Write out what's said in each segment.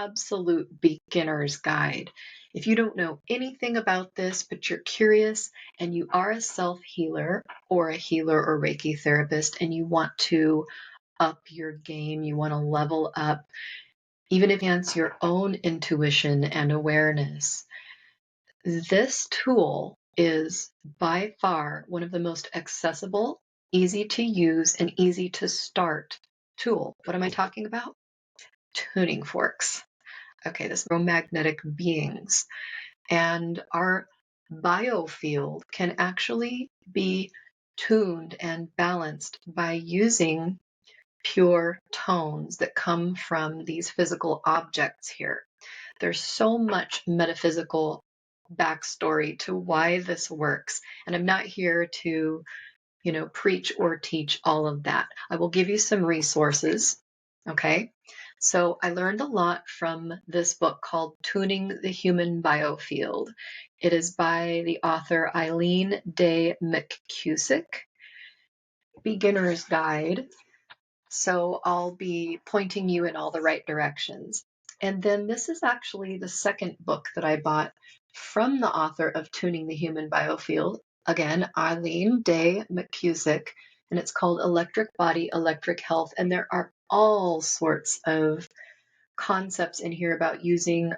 absolute beginner's guide. If you don't know anything about this, but you're curious and you are a self-healer or a healer or Reiki therapist and you want to up your game, you want to level up, even if you enhance your own intuition and awareness, this tool is by far one of the most accessible, easy to use, and easy to start tool. What am I talking about? Tuning forks. Okay, this electromagnetic beings. And our biofield can actually be tuned and balanced by using pure tones that come from these physical objects here. There's so much metaphysical backstory to why this works. And I'm not here to, preach or teach all of that. I will give you some resources. Okay. So I learned a lot from this book called Tuning the Human Biofield. It is by the author Eileen Day McCusick, Beginner's Guide. So I'll be pointing you in all the right directions. And then this is actually the second book that I bought from the author of Tuning the Human Biofield. Again, Eileen Day McCusick, and it's called Electric Body, Electric Health. And there are all sorts of concepts in here about using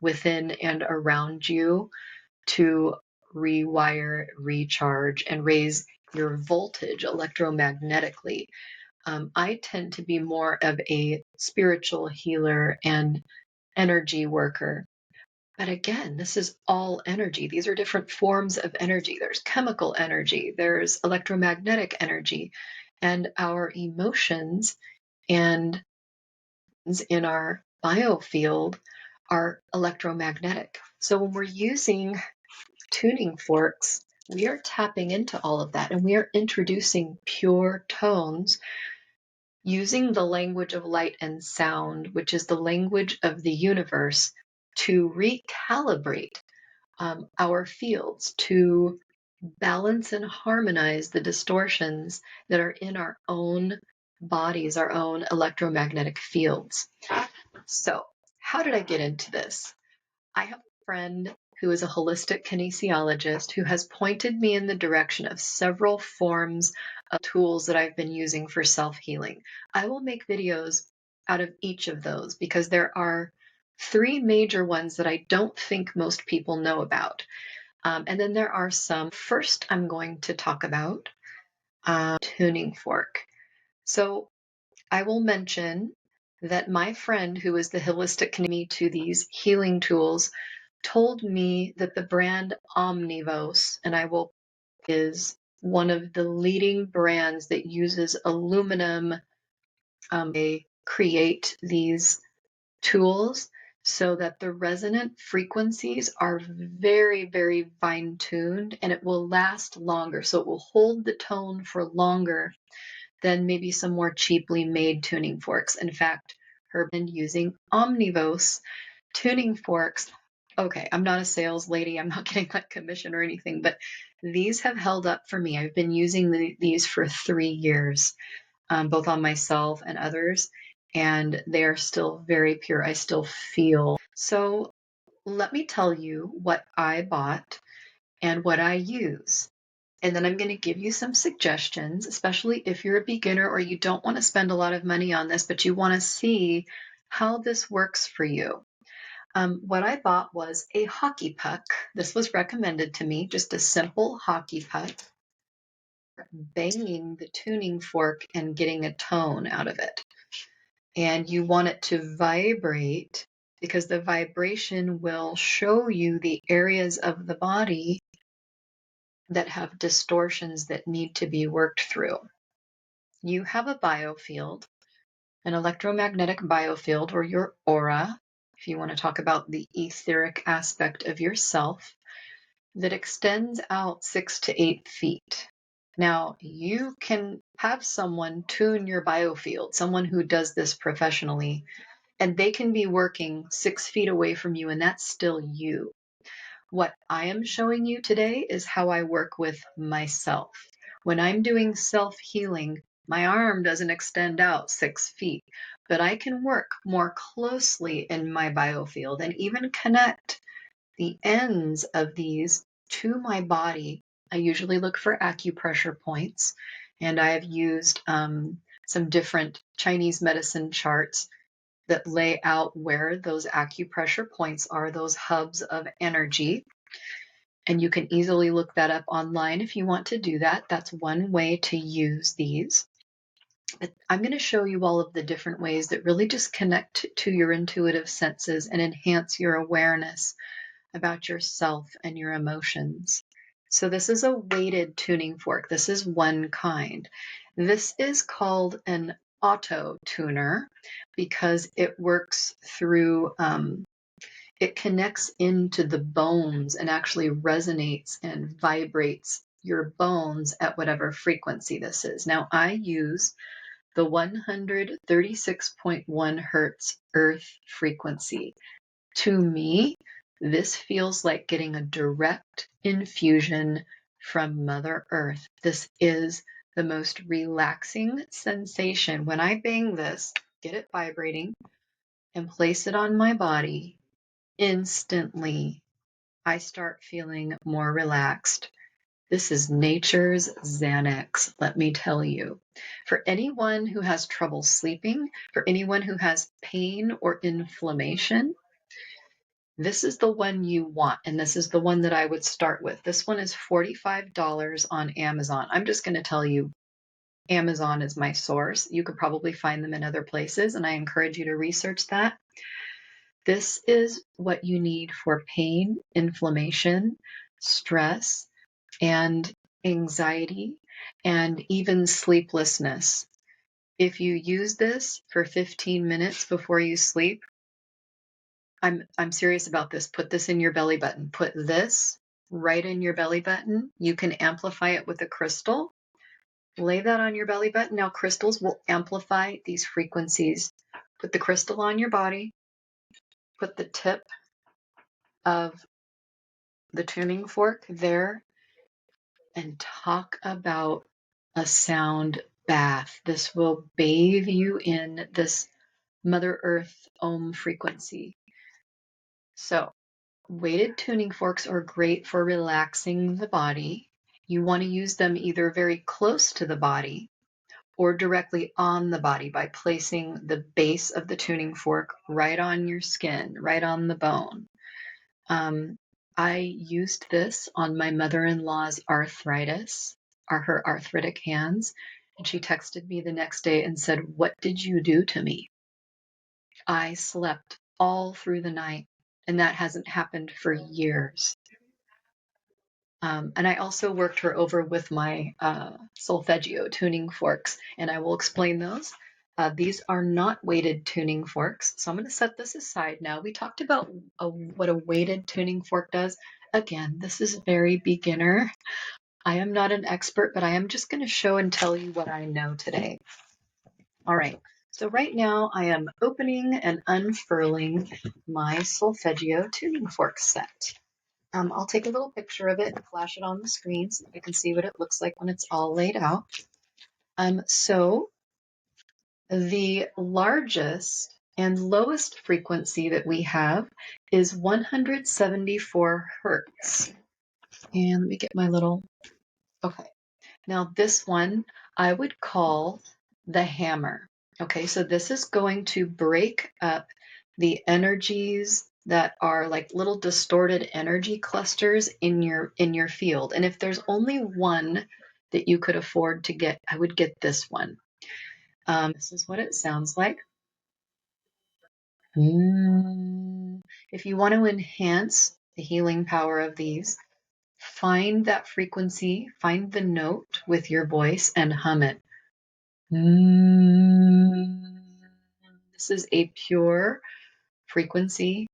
within and around you to rewire, recharge, and raise your voltage electromagnetically. I tend to be more of a spiritual healer and energy worker. But again, this is all energy. These are different forms of energy. There's chemical energy, there's electromagnetic energy, and our emotions and in our biofield are electromagnetic. So when we're using tuning forks, we are tapping into all of that and we are introducing pure tones using the language of light and sound, which is the language of the universe, to recalibrate our fields, to balance and harmonize the distortions that are in our own bodies, our own electromagnetic fields. So, how did I get into this? I have a friend who is a holistic kinesiologist who has pointed me in the direction of several forms of tools that I've been using for self-healing. I will make videos out of each of those because there are three major ones that I don't think most people know about. And then there are some. First, I'm going to talk about tuning fork. So I will mention that my friend who is the holistic connector to these healing tools told me that the brand Omnivos, and is one of the leading brands that uses aluminum. They create these tools so that the resonant frequencies are very, very fine-tuned and it will last longer. So it will hold the tone for longer than maybe some more cheaply made tuning forks. In fact, her been using Omnivos tuning forks. Okay, I'm not a sales lady. I'm not getting that commission or anything, but these have held up for me. I've been using these for 3 years, both on myself and others, and they are still very pure. I still feel. So let me tell you what I bought and what I use. And then I'm going to give you some suggestions, especially if you're a beginner or you don't want to spend a lot of money on this, but you want to see how this works for you. What I bought was a hockey puck. This was recommended to me, just a simple hockey puck. Banging the tuning fork and getting a tone out of it. And you want it to vibrate because the vibration will show you the areas of the body that have distortions that need to be worked through. You have a biofield, an electromagnetic biofield, or your aura, if you want to talk about the etheric aspect of yourself, that extends out 6 to 8 feet. Now, you can have someone tune your biofield, someone who does this professionally, and they can be working 6 feet away from you, and that's still you. What I am showing you today is how I work with myself. When I'm doing self-healing, my arm doesn't extend out 6 feet. but I can work more closely in my biofield and even connect the ends of these to my body. I usually look for acupressure points, and I have used some different Chinese medicine charts that lay out where those acupressure points are, those hubs of energy. And you can easily look that up online if you want to do that. That's one way to use these. But I'm going to show you all of the different ways that really just connect to your intuitive senses and enhance your awareness about yourself and your emotions. So this is a weighted tuning fork. This is one kind. This is called an auto tuner because it works through, it connects into the bones and actually resonates and vibrates your bones at whatever frequency this is. Now I use the 136.1 hertz earth frequency. To me, this feels like getting a direct infusion from Mother Earth. This is the most relaxing sensation. When I bang this, get it vibrating, and place it on my body, instantly I start feeling more relaxed. This is nature's Xanax, let me tell you. For anyone who has trouble sleeping, for anyone who has pain or inflammation, this is the one you want, and this is the one that I would start with. This one is $45 on Amazon. I'm just going to tell you, Amazon is my source. You could probably find them in other places, and I encourage you to research that. This is what you need for pain, inflammation, stress, and anxiety, and even sleeplessness. If you use this for 15 minutes before you sleep, I'm serious about this. Put this in your belly button. Put this right in your belly button. You can amplify it with a crystal. Lay that on your belly button. Now, crystals will amplify these frequencies. Put the crystal on your body. Put the tip of the tuning fork there and talk about a sound bath. This will bathe you in this Mother Earth Om frequency. So, weighted tuning forks are great for relaxing the body. You want to use them either very close to the body or directly on the body by placing the base of the tuning fork right on your skin, right on the bone. I used this on my mother-in-law's arthritis, or her arthritic hands, and she texted me the next day and said, "What did you do to me?" I slept all through the night, and that hasn't happened for years. And I also worked her over with my Solfeggio tuning forks, and I will explain those. These are not weighted tuning forks, so I'm going to set this aside now. We talked about what a weighted tuning fork does. Again, this is very beginner. I am not an expert, but I am just going to show and tell you what I know today. All right, so right now I am opening and unfurling my Solfeggio tuning fork set. I'll take a little picture of it and flash it on the screen so you can see what it looks like when it's all laid out. So the largest and lowest frequency that we have is 174 hertz. And let me get my little, okay. Now this one I would call the hammer. Okay, so this is going to break up the energies that are like little distorted energy clusters in your field. And if there's only one that you could afford to get, I would get this one. This is what it sounds like. If you want to enhance the healing power of these, find that frequency, find the note with your voice and hum it. This is a pure frequency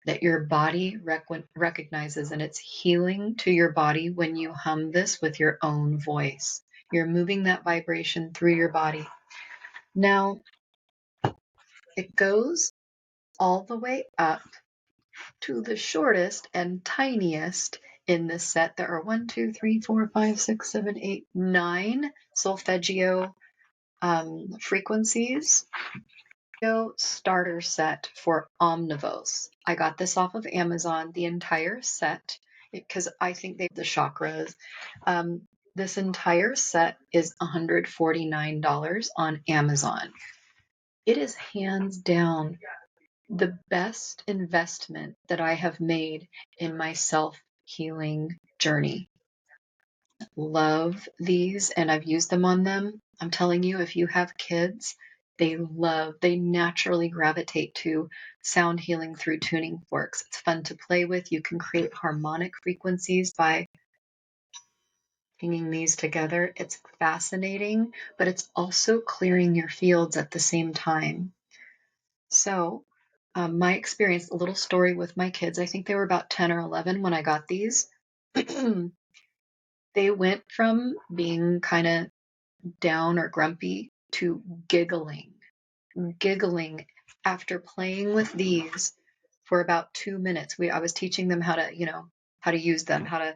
that your body recognizes, and it's healing to your body when you hum this with your own voice. You're moving that vibration through your body. Now, it goes all the way up to the shortest and tiniest in this set. There are 1, 2, 3, 4, 5, 6, 7, 8, 9 Solfeggio frequencies. starter set for omnivores. I got this off of Amazon, the entire set, because I think they have the chakras. This entire set is $149 on Amazon. It is hands down the best investment that I have made in my self-healing journey. Love these, and I've used them on them. I'm telling you, if you have kids, they naturally gravitate to sound healing through tuning forks. It's fun to play with. You can create harmonic frequencies by hanging these together. It's fascinating, but it's also clearing your fields at the same time. So, my experience, a little story with my kids, I think they were about 10 or 11 when I got these. They went from being kind of down or grumpy to giggling after playing with these for about 2 minutes. I was teaching them how to use them, how to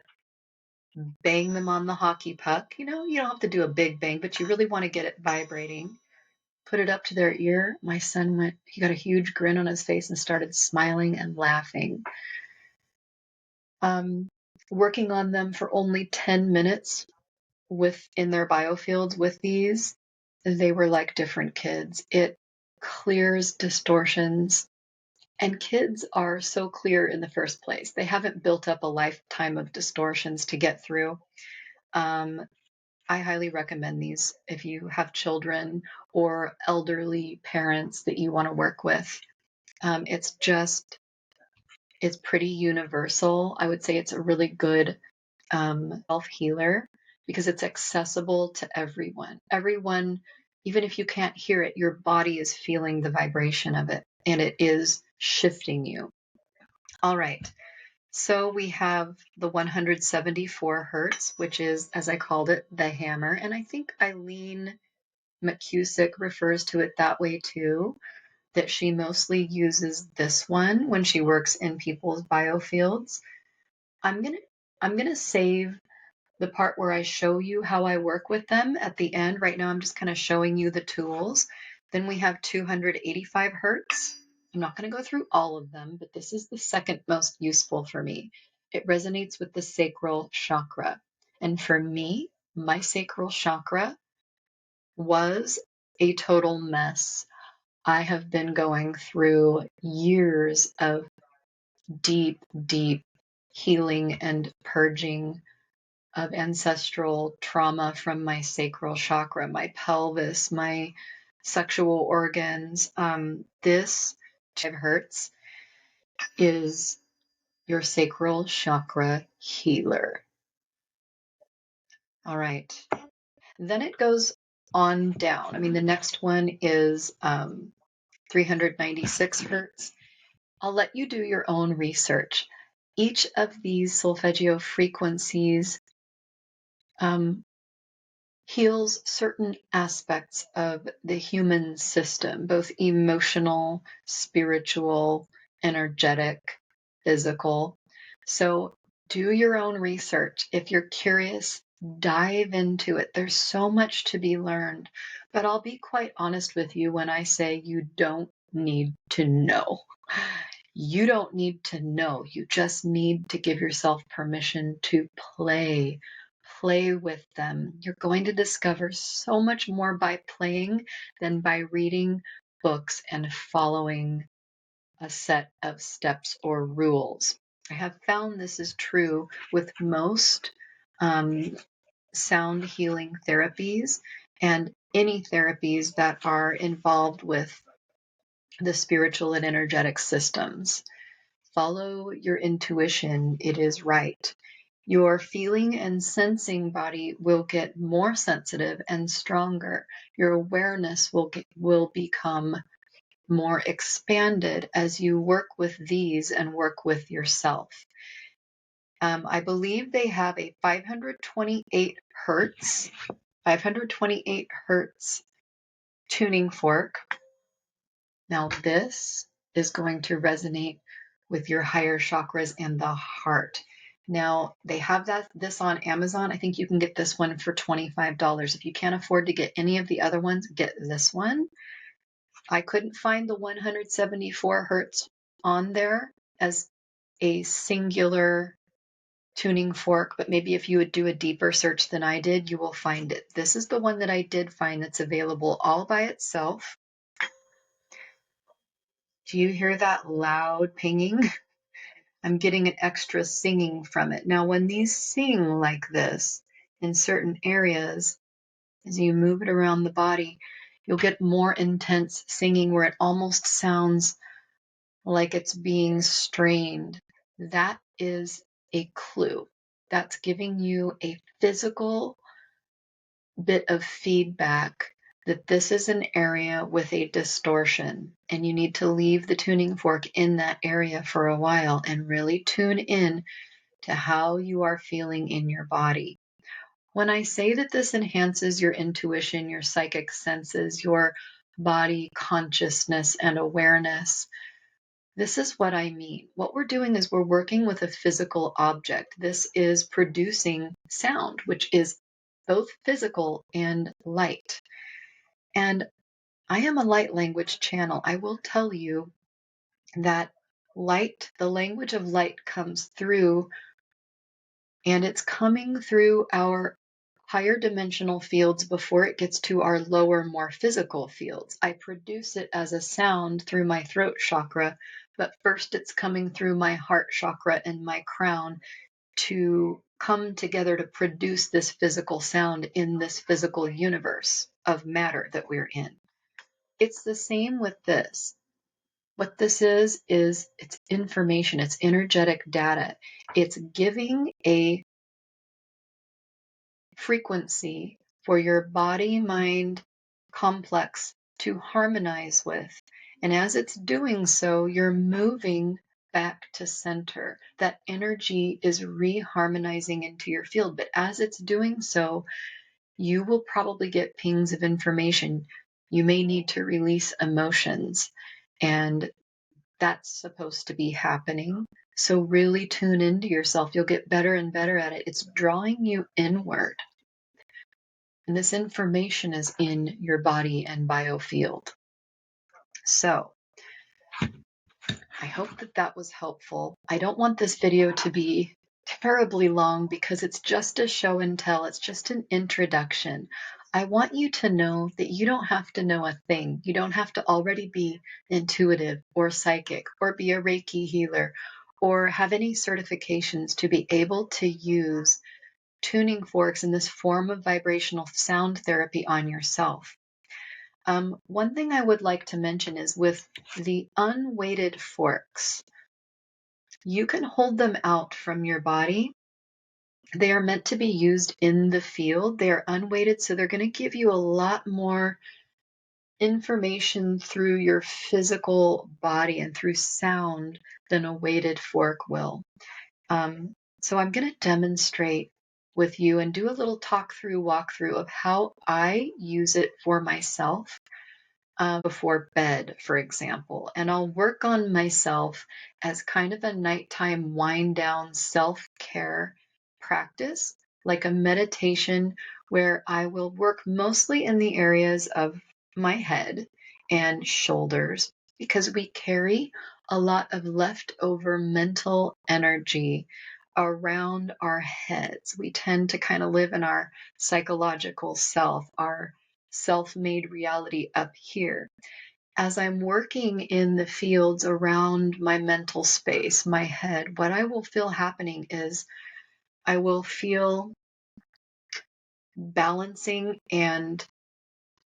bang them on the hockey puck. You don't have to do a big bang, but you really want to get it vibrating. Put it up to their ear. My son he got a huge grin on his face and started smiling and laughing. Working on them for only 10 minutes in their biofields with these, they were like different kids. It clears distortions. And kids are so clear in the first place. They haven't built up a lifetime of distortions to get through. I highly recommend these if you have children or elderly parents that you want to work with. It's pretty universal. I would say it's a really good self-healer because it's accessible to everyone. Everyone, even if you can't hear it, your body is feeling the vibration of it and it is shifting you. All right. So we have the 174 hertz, which is, as I called it, the hammer. And I think Eileen McCusick refers to it that way too, that she mostly uses this one when she works in people's biofields. I'm gonna save the part where I show you how I work with them at the end. Right now I'm just kind of showing you the tools. Then we have 285 hertz. I'm not going to go through all of them, but this is the second most useful for me. It resonates with the sacral chakra. And for me, my sacral chakra was a total mess. I have been going through years of deep, deep healing and purging of ancestral trauma from my sacral chakra, my pelvis, my sexual organs. This 5 hertz is your sacral chakra healer. All right. Then it goes on down. I mean, the next one is 396 hertz. I'll let you do your own research. Each of these solfeggio frequencies heals certain aspects of the human system, both emotional, spiritual, energetic, physical. So do your own research. If you're curious, dive into it. There's so much to be learned. But I'll be quite honest with you when I say you don't need to know. You don't need to know. You just need to give yourself permission to play with them. You're going to discover so much more by playing than by reading books and following a set of steps or rules. I have found this is true with most sound healing therapies and any therapies that are involved with the spiritual and energetic systems. Follow your intuition. It is right. Your feeling and sensing body will get more sensitive and stronger. Your awareness will become more expanded as you work with these and work with yourself. I believe they have a 528 hertz tuning fork. Now this is going to resonate with your higher chakras and the heart. Now they have this on Amazon. I think you can get this one for $25. If you can't afford to get any of the other ones, get this one. I couldn't find the 174 hertz on there as a singular tuning fork, but maybe if you would do a deeper search than I did, you will find it. This is the one that I did find that's available all by itself. Do you hear that loud pinging? I'm getting an extra singing from it. Now, when these sing like this in certain areas, as you move it around the body, you'll get more intense singing where it almost sounds like it's being strained. That is a clue. That's giving you a physical bit of feedback that this is an area with a distortion, and you need to leave the tuning fork in that area for a while and really tune in to how you are feeling in your body. When I say that this enhances your intuition, your psychic senses, your body consciousness and awareness, this is what I mean. What we're doing is we're working with a physical object. This is producing sound, which is both physical and light. And I am a light language channel. I will tell you that light, the language of light comes through, and it's coming through our higher dimensional fields before it gets to our lower, more physical fields. I produce it as a sound through my throat chakra, but first it's coming through my heart chakra and my crown to come together to produce this physical sound in this physical universe of matter that we're in. It's the same with this. What this is it's information, it's energetic data. It's giving a frequency for your body-mind complex to harmonize with. And as it's doing so, you're moving back to center. That energy is reharmonizing into your field. But as it's doing so, you will probably get pings of information. You may need to release emotions. And that's supposed to be happening. So really tune into yourself. You'll get better and better at it. It's drawing you inward. And this information is in your body and biofield. So I hope that that was helpful. I don't want this video to be terribly long because it's just a show and tell. It's just an introduction. I want you to know that you don't have to know a thing. You don't have to already be intuitive or psychic or be a Reiki healer or have any certifications to be able to use tuning forks in this form of vibrational sound therapy on yourself. One thing I would like to mention is with the unweighted forks, you can hold them out from your body. They are meant to be used in the field. They are unweighted, so they're going to give you a lot more information through your physical body and through sound than a weighted fork will. So I'm going to demonstrate with you and do a little walkthrough of how I use it for myself before bed, for example. And I'll work on myself as kind of a nighttime wind down self-care practice, like a meditation where I will work mostly in the areas of my head and shoulders because we carry a lot of leftover mental energy around our heads. We tend to kind of live in our psychological self, our self-made reality up here. As I'm working in the fields around my mental space, my head, what I will feel happening is I will feel balancing and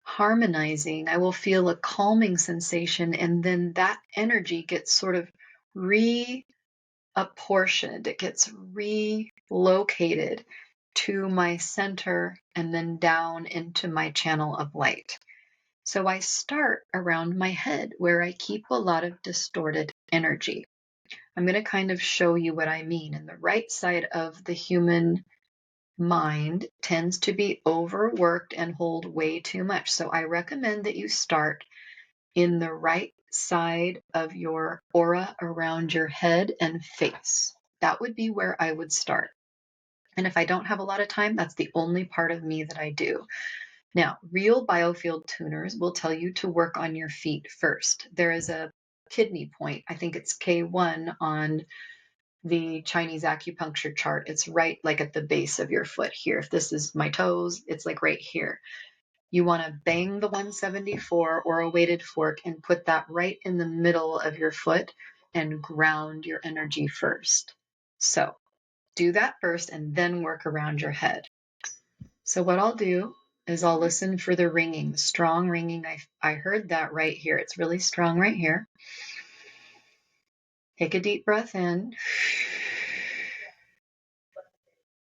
harmonizing. I will feel a calming sensation, and then that energy gets sort of reapportioned. It gets relocated to my center and then down into my channel of light. So I start around my head where I keep a lot of distorted energy. I'm going to kind of show you what I mean. And the right side of the human mind tends to be overworked and hold way too much. So I recommend that you start in the right side of your aura around your head and face. That would be where I would start. And if I don't have a lot of time, that's the only part of me that I do. Now, real biofield tuners will tell you to work on your feet first. There is a kidney point, I think it's K1 on the Chinese acupuncture chart. It's right like at the base of your foot here. If this is my toes, it's like right here. You want to bang the 174 or a weighted fork and put that right in the middle of your foot and ground your energy first. So do that first and then work around your head. So what I'll do is I'll listen for the ringing, strong ringing. I heard that right here. It's really strong right here. Take a deep breath in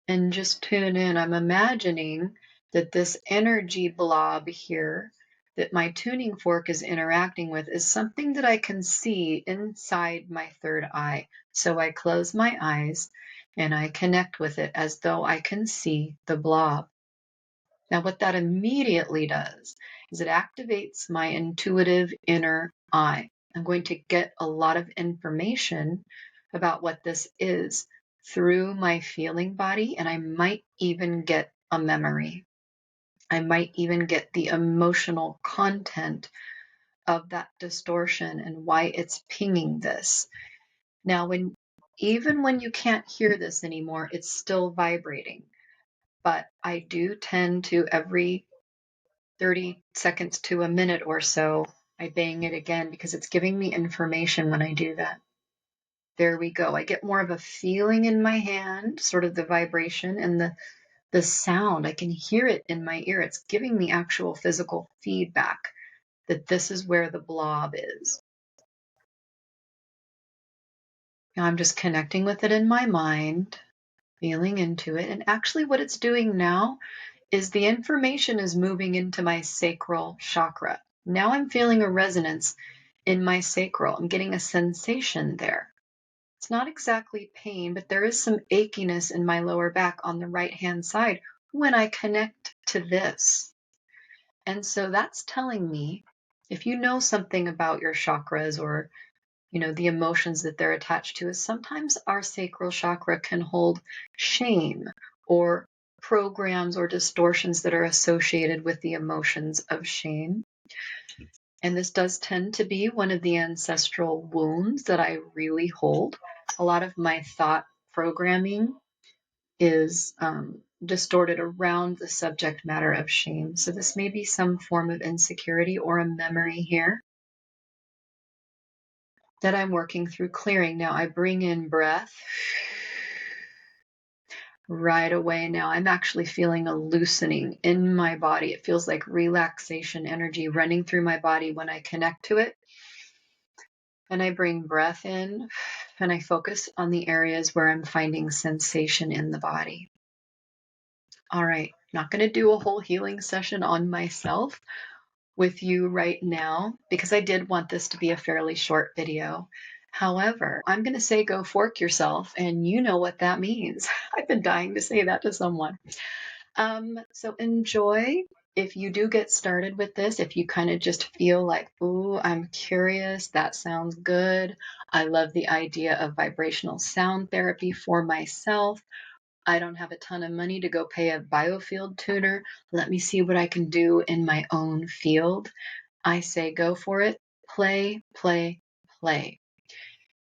and just tune in. I'm imagining that this energy blob here that my tuning fork is interacting with is something that I can see inside my third eye. So I close my eyes and I connect with it as though I can see the blob. Now, what that immediately does is it activates my intuitive inner eye. I'm going to get a lot of information about what this is through my feeling body, and I might even get a memory. I might even get the emotional content of that distortion and why it's pinging this. Now, even when you can't hear this anymore, it's still vibrating. But I do tend to, every 30 seconds to a minute or so, I bang it again because it's giving me information when I do that. There we go. I get more of a feeling in my hand, sort of the vibration and the sound. I can hear it in my ear. It's giving me actual physical feedback that this is where the blob is. Now I'm just connecting with it in my mind, feeling into it. And actually what it's doing now is the information is moving into my sacral chakra. Now I'm feeling a resonance in my sacral. I'm getting a sensation there. It's not exactly pain, but there is some achiness in my lower back on the right-hand side when I connect to this. And so that's telling me, if you know something about your chakras or the emotions that they're attached to, is sometimes our sacral chakra can hold shame or programs or distortions that are associated with the emotions of shame. And this does tend to be one of the ancestral wounds that I really hold. A lot of my thought programming is distorted around the subject matter of shame. So this may be some form of insecurity or a memory here that I'm working through clearing. Now I bring in breath right away. Now I'm actually feeling a loosening in my body. It feels like relaxation energy running through my body when I connect to it. And I bring breath in and I focus on the areas where I'm finding sensation in the body. All right, not going to do a whole healing session on myself with you right now because I did want this to be a fairly short video. However, I'm going to say go fork yourself, and you know what that means. I've been dying to say that to someone. So enjoy. If you do get started with this, if you kind of just feel like, ooh, I'm curious, that sounds good. I love the idea of vibrational sound therapy for myself. I don't have a ton of money to go pay a biofield tuner. Let me see what I can do in my own field. I say go for it. Play, play, play.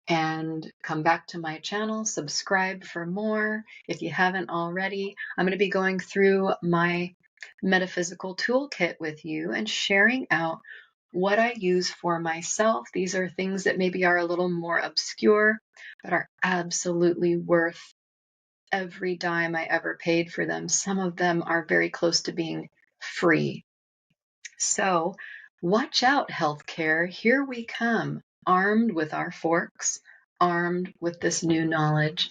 And come back to my channel, subscribe for more. If you haven't already, I'm going to be going through my metaphysical toolkit with you and sharing out what I use for myself. These are things that maybe are a little more obscure, but are absolutely worth every dime I ever paid for them. Some of them are very close to being free. So watch out, healthcare. Here we come, armed with our forks, armed with this new knowledge.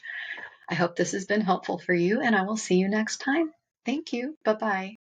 I hope this has been helpful for you, and I will see you next time. Thank you. Bye-bye.